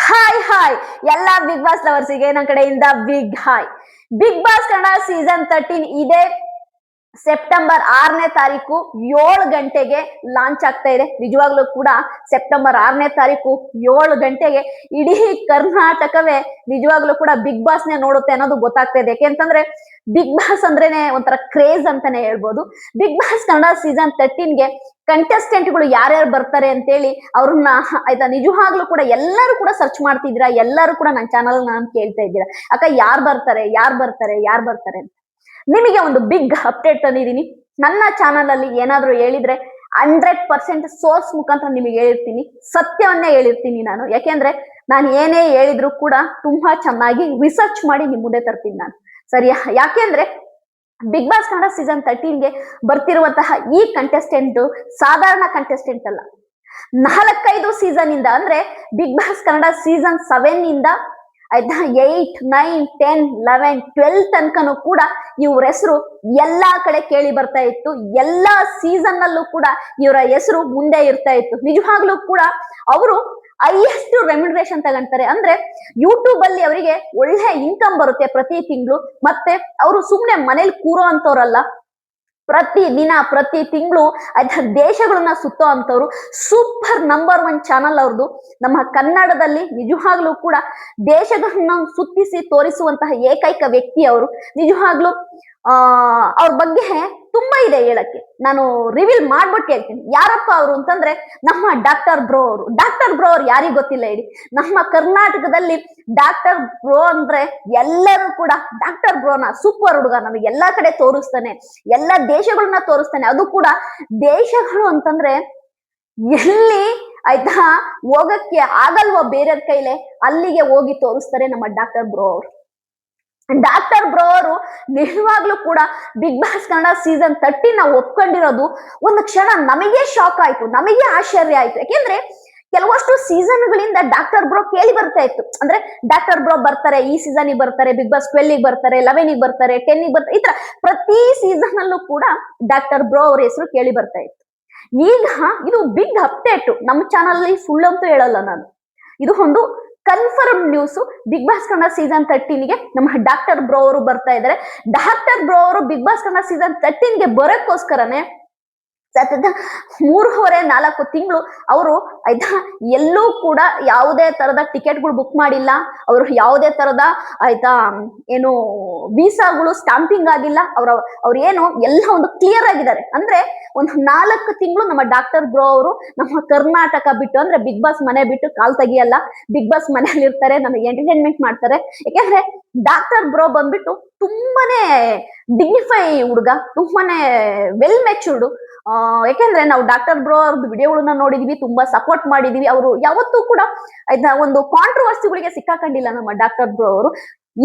Hi hi ಎಲ್ಲ big boss ಲವರ್ಸಿಗೆ ನನ್ನ ಕಡೆಯಿಂದ big hi. Big boss Kannada season 13 ಇದೆ ಸೆಪ್ಟೆಂಬರ್ 6ನೇ ತಾರೀಕು 7 ಗಂಟೆಗೆ ಲಾಂಚ್ ಆಗ್ತಾ ಇದೆ. ನಿಜವಾಗ್ಲೂ ಕೂಡ ಸೆಪ್ಟೆಂಬರ್ 6ನೇ ತಾರೀಕು 7 ಗಂಟೆಗೆ ಇಡೀ ಕರ್ನಾಟಕವೇ ನಿಜವಾಗ್ಲೂ ಕೂಡ ಬಿಗ್ ಬಾಸ್ನೇ ನೋಡುತ್ತೆ ಅನ್ನೋದು ಗೊತ್ತಾಗ್ತಾ ಇದೆ. ಯಾಕೆಂತಂದ್ರೆ ಬಿಗ್ ಬಾಸ್ ಅಂದ್ರೇನೆ ಒಂಥರ ಕ್ರೇಜ್ ಅಂತಾನೆ ಹೇಳ್ಬೋದು. ಬಿಗ್ ಬಾಸ್ ಕನ್ನಡ ಸೀಸನ್ 13ಗೆ ಕಂಟೆಸ್ಟೆಂಟ್ಗಳು ಯಾರ್ಯಾರು ಬರ್ತಾರೆ ಅಂತೇಳಿ ಅವ್ರನ್ನ ಆಯ್ತಾ ನಿಜವಾಗ್ಲೂ ಕೂಡ ಎಲ್ಲರೂ ಕೂಡ ಸರ್ಚ್ ಮಾಡ್ತಿದ್ದೀರಾ, ಎಲ್ಲರೂ ಕೂಡ ನನ್ನ ಚಾನಲ್ ನಾನು ಕೇಳ್ತಾ ಇದ್ದೀರಾ ಅಕ್ಕ ಯಾರು ಬರ್ತಾರೆ ಯಾರು ಬರ್ತಾರೆ ಯಾರು ಬರ್ತಾರೆ ಅಂತ. ನಿಮಗೆ ಒಂದು ಬಿಗ್ ಅಪ್ಡೇಟ್ ತಂದಿದ್ದೀನಿ. ನನ್ನ ಚಾನಲ್ ಅಲ್ಲಿ ಏನಾದ್ರು ಹೇಳಿದ್ರೆ 100% ಸೋರ್ಸ್ ಮುಖಾಂತರ ನಿಮಗೆ ಹೇಳಿರ್ತೀನಿ, ಸತ್ಯವನ್ನೇ ಹೇಳಿರ್ತೀನಿ ನಾನು. ಯಾಕೆಂದ್ರೆ ನಾನು ಏನೇ ಹೇಳಿದ್ರು ಕೂಡ ತುಂಬಾ ಚೆನ್ನಾಗಿ ರಿಸರ್ಚ್ ಮಾಡಿ ನಿಮ್ ಮುಂದೆ ತರ್ತೀನಿ ನಾನು, ಸರಿಯಾ? ಯಾಕೆಂದ್ರೆ ಬಿಗ್ ಬಾಸ್ ಕನ್ನಡ ಸೀಸನ್ 13ಗೆ ಬರ್ತಿರುವಂತಹ ಈ ಕಂಟೆಸ್ಟೆಂಟ್ ಸಾಧಾರಣ ಕಂಟೆಸ್ಟೆಂಟ್ ಅಲ್ಲ. 4-5 ಸೀಸನ್ ಇಂದ ಅಂದ್ರೆ ಬಿಗ್ ಬಾಸ್ ಕನ್ನಡ ಸೀಸನ್ 7 ಇಂದ ಆಯ್ತಾ 8, 9, 10, 11, 12 ತನಕನೂ ಕೂಡ ಇವ್ರ ಹೆಸರು ಎಲ್ಲಾ ಕಡೆ ಕೇಳಿ ಬರ್ತಾ ಇತ್ತು. ಎಲ್ಲಾ ಸೀಸನ್ ನಲ್ಲೂ ಕೂಡ ಇವರ ಹೆಸರು ಮುಂದೆ ಇರ್ತಾ ಇತ್ತು. ನಿಜವಾಗ್ಲೂ ಕೂಡ ಅವರು ಹೈಯೆಸ್ಟ್ ರೆಮ್ಯುನರೇಷನ್ ತಗೊಂತಾರೆ. ಅಂದ್ರೆ ಯೂಟ್ಯೂಬ್ ಅಲ್ಲಿ ಅವರಿಗೆ ಒಳ್ಳೆ ಇನ್ಕಮ್ ಬರುತ್ತೆ ಪ್ರತಿ ತಿಂಗಳು. ಮತ್ತೆ ಅವರು ಸುಮ್ನೆ ಮನೇಲಿ ಕೂರೋ ಅಂತವ್ರಲ್ಲ, ಪ್ರತಿ ದಿನ ಪ್ರತಿ ತಿಂಗಳು ಆಯ್ತಾ ದೇಶಗಳನ್ನ ಸುತ್ತೋ ಅಂತವ್ರು. ಸೂಪರ್ ನಂಬರ್ 1 ಚಾನಲ್ ಅವ್ರದ್ದು ನಮ್ಮ ಕನ್ನಡದಲ್ಲಿ. ನಿಜವಾಗ್ಲೂ ಕೂಡ ದೇಶಗಳನ್ನ ಸುತ್ತಿಸಿ ತೋರಿಸುವಂತಹ ಏಕೈಕ ವ್ಯಕ್ತಿ ಅವರು. ನಿಜವಾಗ್ಲೂ ಅವ್ರ ಬಗ್ಗೆ ತುಂಬಾ ಇದೆ ಹೇಳಕ್ಕೆ. ನಾನು ರಿವೀಲ್ ಮಾಡ್ಬಿಟ್ಟು ಹೇಳ್ತೀನಿ ಯಾರಪ್ಪ ಅವರು ಅಂತಂದ್ರೆ ನಮ್ಮ ಡಾಕ್ಟರ್ ಬ್ರೋ ಅವರು. ಡಾಕ್ಟರ್ ಬ್ರೋ ಅವ್ರು ಯಾರಿಗ್ ಗೊತ್ತಿಲ್ಲ ಹೇಳಿ? ನಮ್ಮ ಕರ್ನಾಟಕದಲ್ಲಿ ಡಾಕ್ಟರ್ ಬ್ರೋ ಅಂದ್ರೆ ಎಲ್ಲರೂ ಕೂಡ ಡಾಕ್ಟರ್ ಬ್ರೋನ ಸೂಪರ್ ಹುಡುಗ, ನಮಗೆ ಎಲ್ಲಾ ಕಡೆ ತೋರಿಸ್ತಾನೆ, ಎಲ್ಲಾ ದೇಶಗಳನ್ನ ತೋರಿಸ್ತಾನೆ. ಅದು ಕೂಡ ದೇಶಗಳು ಅಂತಂದ್ರೆ ಎಲ್ಲಿ ಆಯ್ತಾ ಹೋಗಕ್ಕೆ ಆಗಲ್ವೋ ಬೇರೆಯವ್ರ ಕೈಲೆ ಅಲ್ಲಿಗೆ ಹೋಗಿ ತೋರಿಸ್ತಾರೆ ನಮ್ಮ ಡಾಕ್ಟರ್ ಬ್ರೋ ಅವರು. ಡಾಕ್ಟರ್ ಬ್ರೋ ಅವರು ನಿಜವಾಗ್ಲೂ ಕೂಡ ಬಿಗ್ ಬಾಸ್ ಕನ್ನಡ ಸೀಸನ್ 13 ಒಪ್ಕೊಂಡಿರೋದು ಒಂದು ಕ್ಷಣ ನಮಗೆ ಶಾಕ್ ಆಯ್ತು, ನಮಗೆ ಆಶ್ಚರ್ಯ ಆಯ್ತು. ಯಾಕೆಂದ್ರೆ ಕೆಲವಷ್ಟು ಸೀಸನ್ಗಳಿಂದ ಡಾಕ್ಟರ್ ಬ್ರೋ ಕೇಳಿ ಬರ್ತಾ ಇತ್ತು. ಅಂದ್ರೆ ಡಾಕ್ಟರ್ ಬ್ರೋ ಬರ್ತಾರೆ, ಈ ಸೀಸನ್ ಬರ್ತಾರೆ, ಬಿಗ್ ಬಾಸ್ 12 ಬರ್ತಾರೆ, 11 ಬರ್ತಾರೆ, 10 ಬರ್ತಾರೆ, ಈ ತರ ಪ್ರತಿ ಸೀಸನ್ ಅಲ್ಲೂ ಕೂಡ ಡಾಕ್ಟರ್ ಬ್ರೋ ಅವ್ರ ಹೆಸರು ಕೇಳಿ ಬರ್ತಾ ಇತ್ತು. ಈಗ ಇದು ಬಿಗ್ ಅಪ್ಡೇಟ್ ನಮ್ಮ ಚಾನಲ್ ಅಲ್ಲಿ, ಸುಳ್ಳಂತೂ ಹೇಳಲ್ಲ ನಾನು, ಇದು ಒಂದು confirm news. Big boss Kannada season 13ಗೆ ನಮ್ಮ ಡಾಕ್ಟರ್ ಬ್ರೋ ಅವರು ಬರ್ತಾ ಇದ್ದಾರೆ. ಡಾಕ್ಟರ್ ಬ್ರೋ ಅವರು ಬಿಗ್ ಬಾಸ್ ಕನ್ನಡ ಸೀಸನ್ 13ಗೆ ಬರೋಕ್ಕೋಸ್ಕರನೇ ಸತತ 3.5-4 ತಿಂಗಳು ಅವರು ಆಯ್ತಾ ಎಲ್ಲೂ ಕೂಡ ಯಾವುದೇ ತರದ ಟಿಕೆಟ್ಗಳು ಬುಕ್ ಮಾಡಿಲ್ಲ. ಅವರು ಯಾವುದೇ ತರದ ಆಯ್ತಾ ಏನು ವೀಸಾಗಳು ಸ್ಟಾಂಪಿಂಗ್ ಆಗಿಲ್ಲ. ಅವ್ರು ಏನು ಎಲ್ಲ ಒಂದು ಕ್ಲಿಯರ್ ಆಗಿದ್ದಾರೆ. ಅಂದ್ರೆ ಒಂದು 4 ತಿಂಗಳು ನಮ್ಮ ಡಾಕ್ಟರ್ ಬ್ರೋ ಅವರು ನಮ್ಮ ಕರ್ನಾಟಕ ಬಿಟ್ಟು, ಅಂದ್ರೆ ಬಿಗ್ ಬಾಸ್ ಮನೆ ಬಿಟ್ಟು ಕಾಲ್ ತೆಗಿಯಲ್ಲ. ಬಿಗ್ ಬಾಸ್ ಮನೇಲಿ ಇರ್ತಾರೆ, ನಮಗೆ ಎಂಟರ್ಟೈನ್ಮೆಂಟ್ ಮಾಡ್ತಾರೆ. ಯಾಕೆಂದ್ರೆ ಡಾಕ್ಟರ್ ಬ್ರೋ ಬಂದ್ಬಿಟ್ಟು ತುಂಬಾನೇ ಡಿಗ್ನಿಫೈ ಹುಡುಗ, ತುಂಬಾನೇ ವೆಲ್ ಮೆಚೂರ್ಡ್. ಯಾಕೆಂದ್ರೆ ನಾವು ಡಾಕ್ಟರ್ ಬ್ರೋ ಅವ್ರದ್ದು ವಿಡಿಯೋಗಳನ್ನ ನೋಡಿದೀವಿ, ತುಂಬಾ ಸಪೋರ್ಟ್ ಮಾಡಿದೀವಿ. ಅವರು ಯಾವತ್ತೂ ಕೂಡ ಆಯ್ತಾ ಒಂದು ಕಾಂಟ್ರವರ್ಸಿಗಳಿಗೆ ಸಿಕ್ಕಾಕೊಂಡಿಲ್ಲ ನಮ್ಮ ಡಾಕ್ಟರ್ ಬ್ರೋ ಅವರು.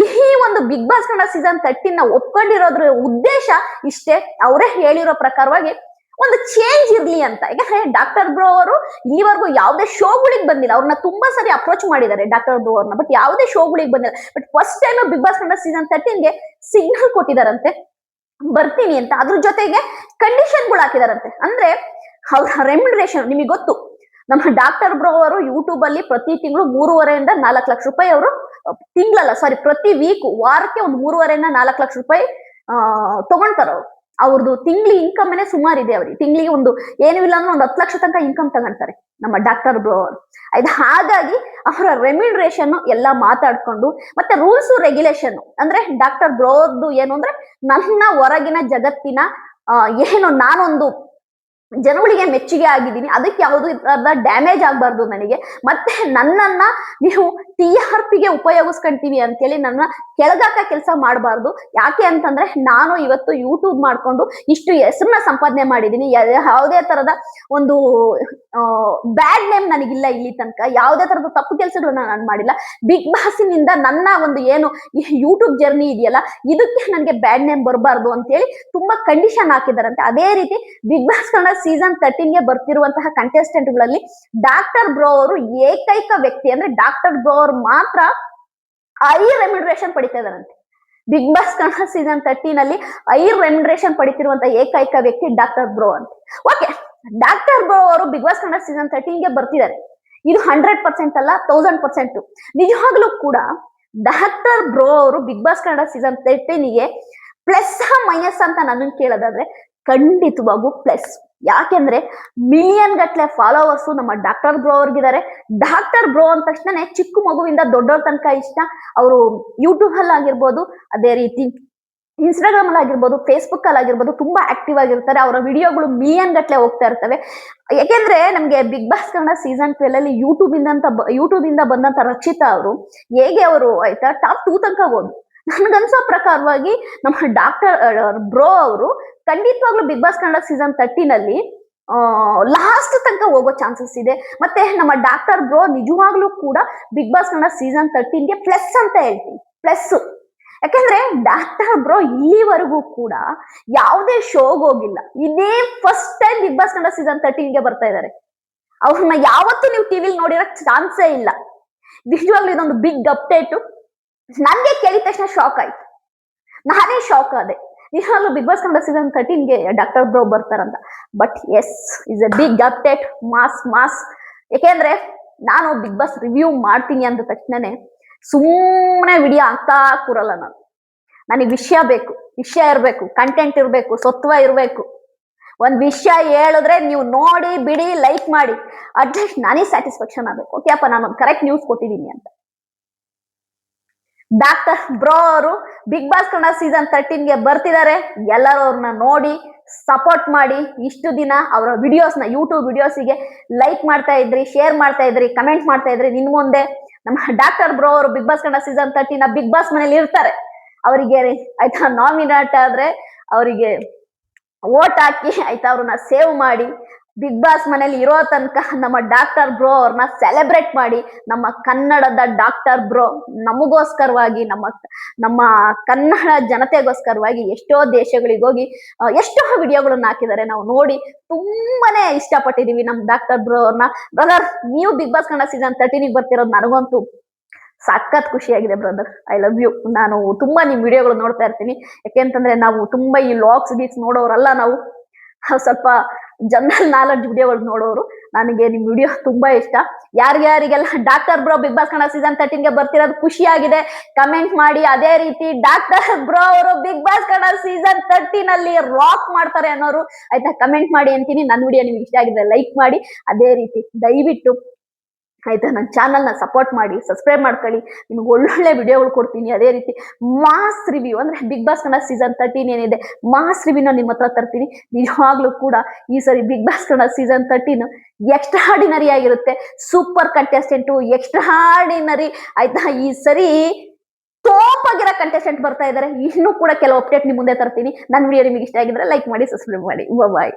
ಈ ಒಂದು ಬಿಗ್ ಬಾಸ್ ಕನ್ನಡ ಸೀಸನ್ 13 ಒಪ್ಕೊಂಡಿರೋದ್ರ ಉದ್ದೇಶ ಇಷ್ಟೇ. ಅವರೇ ಹೇಳಿರೋ ಪ್ರಕಾರವಾಗಿ ಒಂದು ಚೇಂಜ್ ಇರ್ಲಿ ಅಂತ. ಯಾಕಂದ್ರೆ ಡಾಕ್ಟರ್ ಬ್ರೋ ಅವರು ಇಲ್ಲಿವರೆಗೂ ಯಾವುದೇ ಶೋಗಳಿಗೆ ಬಂದಿಲ್ಲ. ಅವ್ರನ್ನ ತುಂಬಾ ಸರಿ ಅಪ್ರೋಚ್ ಮಾಡಿದ್ದಾರೆ ಡಾಕ್ಟರ್ ಬ್ರೋ ಅವ್ರನ್ನ, ಬಟ್ ಯಾವುದೇ ಶೋಗಳಿಗೆ ಬಂದಿಲ್ಲ. But first time big boss Kannada season 13ಗೆ ಸಿಗ್ನಲ್ ಕೊಟ್ಟಿದಾರಂತೆ ಬರ್ತೀನಿ ಅಂತ. ಅದ್ರ ಜೊತೆಗೆ ಕಂಡೀಷನ್ಗಳು ಹಾಕಿದಾರಂತೆ. ಅಂದ್ರೆ ಅವ್ರ ರೆಮ್ಯುನರೇಷನ್ ನಿಮಗೆ ಗೊತ್ತು, ನಮ್ಮ ಡಾಕ್ಟರ್ ಬ್ರೋ ಅವರು ಯೂಟ್ಯೂಬ್ ಅಲ್ಲಿ ಪ್ರತಿ ತಿಂಗಳು 3.5-4 ಲಕ್ಷ ರೂಪಾಯಿ ಅವರು ತಿಂಗಳಲ್ಲ ಸಾರಿ ಪ್ರತಿ ವಾರಕ್ಕೆ ಒಂದು 3.5-4 ಲಕ್ಷ ರೂಪಾಯಿ ತಗೊಂತಾರ ಅವ್ರು. ಅವ್ರದ್ದು ತಿಂಗ್ಳಿ ಇನ್ಕಮ್ ಸುಮಾರು ಇದೆ. ಅವ್ರಿಗೆ ತಿಂಗಳಿಗೆ ಒಂದು ಏನು ಇಲ್ಲ ಅಂದ್ರೆ ಒಂದು 10 ಲಕ್ಷ ತನಕ ಇನ್ಕಮ್ ತಗೊಂತಾರೆ ನಮ್ಮ ಡಾಕ್ಟರ್ ಬ್ರೋ ಅವರು. ಆಯ್ತು, ಹಾಗಾಗಿ ಅವರ ರೆಮ್ಯುನರೇಷನ್ ಎಲ್ಲ ಮಾತಾಡ್ಕೊಂಡು, ಮತ್ತೆ ರೂಲ್ಸ್ ರೆಗ್ಯುಲೇಷನ್ ಅಂದ್ರೆ ಡಾಕ್ಟರ್ ಬ್ರೋ ಅವ್ರದ್ದು ಏನು ಅಂದ್ರೆ ನನ್ನ ಹೊರಗಿನ ಜಗತ್ತಿನ ಏನು ನಾನೊಂದು ಜನಗಳಿಗೆ ಮೆಚ್ಚುಗೆ ಆಗಿದ್ದೀನಿ, ಅದಕ್ಕೆ ಯಾವುದೇ ತರದ ಡ್ಯಾಮೇಜ್ ಆಗಬಾರ್ದು ನನಗೆ. ಮತ್ತೆ ನನ್ನನ್ನ ನೀವು TRPಗೆ ಉಪಯೋಗಿಸ್ಕೊಂತೀವಿ ಅಂತೇಳಿ ನನ್ನ ಕೆಳಗಾಕ ಕೆಲಸ ಮಾಡಬಾರ್ದು. ಯಾಕೆ ಅಂತಂದ್ರೆ ನಾನು ಇವತ್ತು ಯೂಟ್ಯೂಬ್ ಮಾಡ್ಕೊಂಡು ಇಷ್ಟು ಹೆಸರನ್ನ ಸಂಪಾದನೆ ಮಾಡಿದ್ದೀನಿ. ಯಾವುದೇ ತರದ ಒಂದು ಬ್ಯಾಡ್ ನೇಮ್ ನನಗಿಲ್ಲ ಇಲ್ಲಿ ತನಕ. ಯಾವುದೇ ತರದ ತಪ್ಪು ಕೆಲಸಗಳನ್ನ ನಾನು ಮಾಡಿಲ್ಲ. ಬಿಗ್ ಬಾಸ್ನಿಂದ ನನ್ನ ಒಂದು ಏನು ಯೂಟ್ಯೂಬ್ ಜರ್ನಿ ಇದೆಯಲ್ಲ, ಇದಕ್ಕೆ ನನಗೆ ಬ್ಯಾಡ್ ನೇಮ್ ಬರಬಾರ್ದು ಅಂತೇಳಿ ತುಂಬಾ ಕಂಡೀಷನ್ ಹಾಕಿದಾರಂತೆ. ಅದೇ ರೀತಿ ಬಿಗ್ ಬಾಸ್ ಕನ್ನಡ ಸೀಸನ್ 13ಗೆ ಬರ್ತಿರುವಂತಹ ಕಂಟೆಸ್ಟೆಂಟ್ಗಳಲ್ಲಿ ಡಾಕ್ಟರ್ ಬ್ರೋ ಅವರು ಏಕೈಕ ವ್ಯಕ್ತಿ. ಅಂದ್ರೆ ಡಾಕ್ಟರ್ ಬ್ರೋ ಅವರು ಮಾತ್ರ ಹೈ ರೆಮ್ಯುನರೇಷನ್ ಪಡಿತಾ ಇದಾರಂತೆ. Big boss Kannada season 13 high remuneration ಪಡಿತಿರುವಂತಹ ಏಕೈಕ ವ್ಯಕ್ತಿ ಡಾಕ್ಟರ್ ಬ್ರೋ ಅಂತ. ಓಕೆ, ಡಾಕ್ಟರ್ ಬ್ರೋ ಅವರು ಬಿಗ್ ಬಾಸ್ ಕನ್ನಡ ಸೀಸನ್ 13ಗೆ ಬರ್ತಿದ್ದಾರೆ. ಇದು 100% ಅಲ್ಲ, 1000%. ನಿಜವಾಗ್ಲೂ ಕೂಡ ಡಾಕ್ಟರ್ ಬ್ರೋ ಅವರು ಬಿಗ್ ಬಾಸ್ ಕನ್ನಡ ಸೀಸನ್ 13ಗೆ ಪ್ಲಸ್ ಮೈನಸ್ ಅಂತ ನನ್ನ ಕೇಳೋದಾದ್ರೆ ಖಂಡಿತವಾಗೂ ಪ್ಲಸ್. ಯಾಕೆಂದ್ರೆ ಮಿಲಿಯನ್ ಗಟ್ಲೆ ಫಾಲೋವರ್ಸ್ ನಮ್ಮ ಡಾಕ್ಟರ್ ಬ್ರೋ ಅವ್ರಿಗಿದ್ದಾರೆ. ಡಾಕ್ಟರ್ ಬ್ರೋ ಅಂದ ತಕ್ಷಣ ಚಿಕ್ಕ ಮಗುವಿಂದ ದೊಡ್ಡವ್ರ ತನಕ ಇಷ್ಟ. ಅವರು ಯೂಟ್ಯೂಬ್ ಅಲ್ಲಿ ಆಗಿರ್ಬೋದು, ಅದೇ ರೀತಿ ಇನ್ಸ್ಟಾಗ್ರಾಮ್ ಅಲ್ಲಿ ಆಗಿರ್ಬೋದು, ಫೇಸ್ಬುಕ್ ಅಲ್ಲಿ ಆಗಿರ್ಬೋದು ತುಂಬಾ ಆಕ್ಟಿವ್ ಆಗಿರ್ತಾರೆ. ಅವರ ವಿಡಿಯೋಗಳು ಮಿಲಿಯನ್ ಗಟ್ಲೆ ಹೋಗ್ತಾ ಇರ್ತವೆ. ಯಾಕೆಂದ್ರೆ ನಮ್ಗೆ ಬಿಗ್ ಬಾಸ್ ಕನ್ನಡ ಸೀಸನ್ 12 ಅಲ್ಲಿ ಯೂಟ್ಯೂಬ್ ಇಂದ ಬಂದಂತ ರಕ್ಷಿತಾ ಅವರು ಹೇಗೆ ಅವರು ಆಯ್ತಾ ಟಾಪ್ 2 ತನಕ ಹೋದ್ರು. ನನ್ಗನ್ಸೋ ಪ್ರಕಾರವಾಗಿ ನಮ್ಮ ಡಾಕ್ಟರ್ ಬ್ರೋ ಅವರು ಖಂಡಿತವಾಗ್ಲೂ ಬಿಗ್ ಬಾಸ್ ಕನ್ನಡ ಸೀಸನ್ 13 ಅಲ್ಲಿ ಲಾಸ್ಟ್ ತನಕ ಹೋಗೋ ಚಾನ್ಸಸ್ ಇದೆ. ಮತ್ತೆ ನಮ್ಮ ಡಾಕ್ಟರ್ ಬ್ರೋ ನಿಜವಾಗ್ಲೂ ಕೂಡ ಬಿಗ್ ಬಾಸ್ ಕನ್ನಡ ಸೀಸನ್ 13ಗೆ ಪ್ಲಸ್ ಅಂತ ಹೇಳ್ತೀನಿ, ಪ್ಲಸ್. ಯಾಕಂದ್ರೆ ಡಾಕ್ಟರ್ ಬ್ರೋ ಇಲ್ಲಿವರೆಗೂ ಕೂಡ ಯಾವುದೇ ಶೋಗ್ ಹೋಗಿಲ್ಲ. ಇದೇ first time big boss Kannada season 13ಗೆ ಬರ್ತಾ ಇದ್ದಾರೆ. ಅವ್ರನ್ನ ಯಾವತ್ತೂ ನೀವು ಟಿವಿಲಿ ನೋಡಿರಕ್ ಚಾನ್ಸೇ ಇಲ್ಲ. ನಿಜವಾಗ್ಲೂ ಇದೊಂದು ಬಿಗ್ ಅಪ್ಡೇಟು. ನನ್ಗೆ ಕೇಳಿದ ತಕ್ಷಣ ಶಾಕ್ ಆಯ್ತು, ನಾನೇ ಶಾಕ್ ಆದೆ. ನಿಜವಾಗ್ಲೂ ಬಿಗ್ ಬಾಸ್ ಕನ್ನಡ ಸೀಸನ್ 13ಗೆ ಡಾಕ್ಟರ್ ಬ್ರೋ ಬರ್ತಾರಂತ. But yes, is a big update, mass. ಯಾಕೆಂದ್ರೆ ನಾನು ಬಿಗ್ ಬಾಸ್ ರಿವ್ಯೂ ಮಾಡ್ತೀನಿ ಅಂದ ತಕ್ಷಣನೇ ಸುಮ್ಮನೆ ವಿಡಿಯೋ ಆಗ್ತಾ ಕೂರಲ್ಲ. ನನಗೆ ವಿಷಯ ಬೇಕು, ವಿಷಯ ಇರಬೇಕು, ಕಂಟೆಂಟ್ ಇರಬೇಕು, ಸತ್ವ ಇರಬೇಕು. ಒಂದ್ ವಿಷಯ ಹೇಳಿದ್ರೆ ನೀವು ನೋಡಿ ಬಿಡಿ, ಲೈಕ್ ಮಾಡಿ, ಅಟ್ಲೀಸ್ಟ್ ನನಗೆ ಸ್ಯಾಟಿಸ್ಫ್ಯಾಕ್ಷನ್ ಆಗ್ಬೇಕು. ಓಕೆಪ್ಪ, ನಾನು ಒಂದು ಕರೆಕ್ಟ್ ನ್ಯೂಸ್ ಕೊಟ್ಟಿದ್ದೀನಿ ಅಂತ. ಡಾಕ್ಟರ್ ಬ್ರೋ ಅವರು ಬಿಗ್ ಬಾಸ್ ಕನ್ನಡ ಸೀಸನ್ 13ಗೆ ಬರ್ತಿದ್ದಾರೆ. ಎಲ್ಲರೂ ಅವ್ರನ್ನ ನೋಡಿ ಸಪೋರ್ಟ್ ಮಾಡಿ. ಇಷ್ಟು ದಿನ ಅವರ ವಿಡಿಯೋಸ್ನ, ಯೂಟ್ಯೂಬ್ ವಿಡಿಯೋಸಿಗೆ ಲೈಕ್ ಮಾಡ್ತಾ ಇದ್ರಿ, ಶೇರ್ ಮಾಡ್ತಾ ಇದ್ರಿ, ಕಮೆಂಟ್ ಮಾಡ್ತಾ ಇದ್ರಿ. ನಿನ್ ಮುಂದೆ ನಮ್ಮ ಡಾಕ್ಟರ್ ಬ್ರೋ ಅವರು big boss Kannada season 13 big boss ಮನೇಲಿ ಇರ್ತಾರೆ. ಅವರಿಗೆ ಆಯ್ತಾ ನಾಮಿನೇಟ್ ಆದ್ರೆ ಅವರಿಗೆ ವೋಟ್ ಹಾಕಿ ಆಯ್ತಾ ಅವ್ರನ್ನ ಸೇವ್ ಮಾಡಿ ಬಿಗ್ ಬಾಸ್ ಮನೇಲಿ ಇರೋ ತನಕ ನಮ್ಮ ಡಾಕ್ಟರ್ ಬ್ರೋ ಅವ್ರನ್ನ ಸೆಲೆಬ್ರೇಟ್ ಮಾಡಿ. ನಮ್ಮ ಕನ್ನಡದ ಡಾಕ್ಟರ್ ಬ್ರೋ ನಮಗೋಸ್ಕರವಾಗಿ, ನಮ್ಮ ಕನ್ನಡ ಜನತೆಗೋಸ್ಕರವಾಗಿ ಎಷ್ಟೋ ದೇಶಗಳಿಗೆ ಹೋಗಿ ಎಷ್ಟೋ ವಿಡಿಯೋಗಳನ್ನ ಹಾಕಿದ್ದಾರೆ. ನಾವು ನೋಡಿ ತುಂಬಾನೇ ಇಷ್ಟಪಟ್ಟಿದೀವಿ ನಮ್ಮ ಡಾಕ್ಟರ್ ಬ್ರೋ ಅವ್ರನ್ನ. ಬ್ರದರ್, ನೀವು ಬಿಗ್ ಬಾಸ್ ಕನ್ನಡ ಸೀಸನ್ 13ಗೆ ಬರ್ತಿರೋದು ನನಗಂತೂ ಸಖತ್ ಖುಷಿಯಾಗಿದೆ ಬ್ರದರ್. I love you. ನಾನು ತುಂಬಾ ನಿಮ್ ವಿಡಿಯೋಗಳು ನೋಡ್ತಾ ಇರ್ತೀನಿ. ಯಾಕೆಂತಂದ್ರೆ ನಾವು ತುಂಬಾ ಈ ಲಾಗ್ಸ್ ಗೀಕ್ಸ್ ನೋಡೋರಲ್ಲ, ನಾವು ಸ್ವಲ್ಪ ಜನರಲ್ ನಾಲೆಡ್ಜ್ ವಿಡಿಯೋಗಳು ನೋಡೋರು. ನನಗೆ ನಿಮ್ ವಿಡಿಯೋ ತುಂಬಾ ಇಷ್ಟ. ಯಾರಿಗೆಲ್ಲ doctor bro big boss Kannada season 13ಗೆ ಬರ್ತಿರೋದು ಖುಷಿಯಾಗಿದೆ ಕಮೆಂಟ್ ಮಾಡಿ. ಅದೇ ರೀತಿ ಡಾಕ್ಟರ್ ಬ್ರೋ ಅವರು ಬಿಗ್ ಬಾಸ್ ಕನ್ನಡ ಸೀಸನ್ 13 ಅಲ್ಲಿ ರಾಕ್ ಮಾಡ್ತಾರೆ ಅನ್ನೋರು ಆಯ್ತಾ ಕಮೆಂಟ್ ಮಾಡಿ ಅಂತೀನಿ. ನನ್ನ ವಿಡಿಯೋ ನಿಮ್ಗೆ ಇಷ್ಟ ಆಗಿದೆ ಲೈಕ್ ಮಾಡಿ. ಅದೇ ರೀತಿ ದಯವಿಟ್ಟು ಆಯ್ತಾ ನನ್ನ ಚಾನಲ್ನ ಸಪೋರ್ಟ್ ಮಾಡಿ, ಸಬ್ಸ್ಕ್ರೈಬ್ ಮಾಡ್ಕೊಳ್ಳಿ. ನಿಮ್ಗೆ ಒಳ್ಳೊಳ್ಳೆ ವಿಡಿಯೋಗಳು ಕೊಡ್ತೀನಿ. ಅದೇ ರೀತಿ ಮಾಸ್ ರಿವ್ಯೂ ಅಂದ್ರೆ ಬಿಗ್ ಬಾಸ್ ಕನ್ನಡ ಸೀಸನ್ 13 ಏನಿದೆ ಮಾಸ್ ರಿವ್ಯೂನ ನಿಮ್ಮ ಹತ್ರ ತರ್ತೀನಿ. ನಿಜವಾಗ್ಲೂ ಕೂಡ ಈ ಸರಿ big boss Kannada season 13 extraordinary ಆಗಿರುತ್ತೆ. ಸೂಪರ್ ಕಂಟೆಸ್ಟೆಂಟು, ಎಕ್ಸ್ಟ್ರಾಡಿನರಿ ಆಯ್ತಾ. ಈ ಸರಿ ಟಾಪ್ ಆಗಿರೋ ಕಂಟೆಸ್ಟೆಂಟ್ ಬರ್ತಾ ಇದ್ದಾರೆ. ಇನ್ನೂ ಕೂಡ ಕೆಲವು ಅಪ್ಡೇಟ್ ನಿಮ್ ಮುಂದೆ ತರ್ತೀನಿ. ನನ್ನ ವಿಡಿಯೋ ನಿಮಗೆ ಇಷ್ಟ ಆಗಿದ್ರೆ ಲೈಕ್ ಮಾಡಿ, ಸಬ್ಸ್ಕ್ರೈಬ್ ಮಾಡಿ. ಬಾಯ್.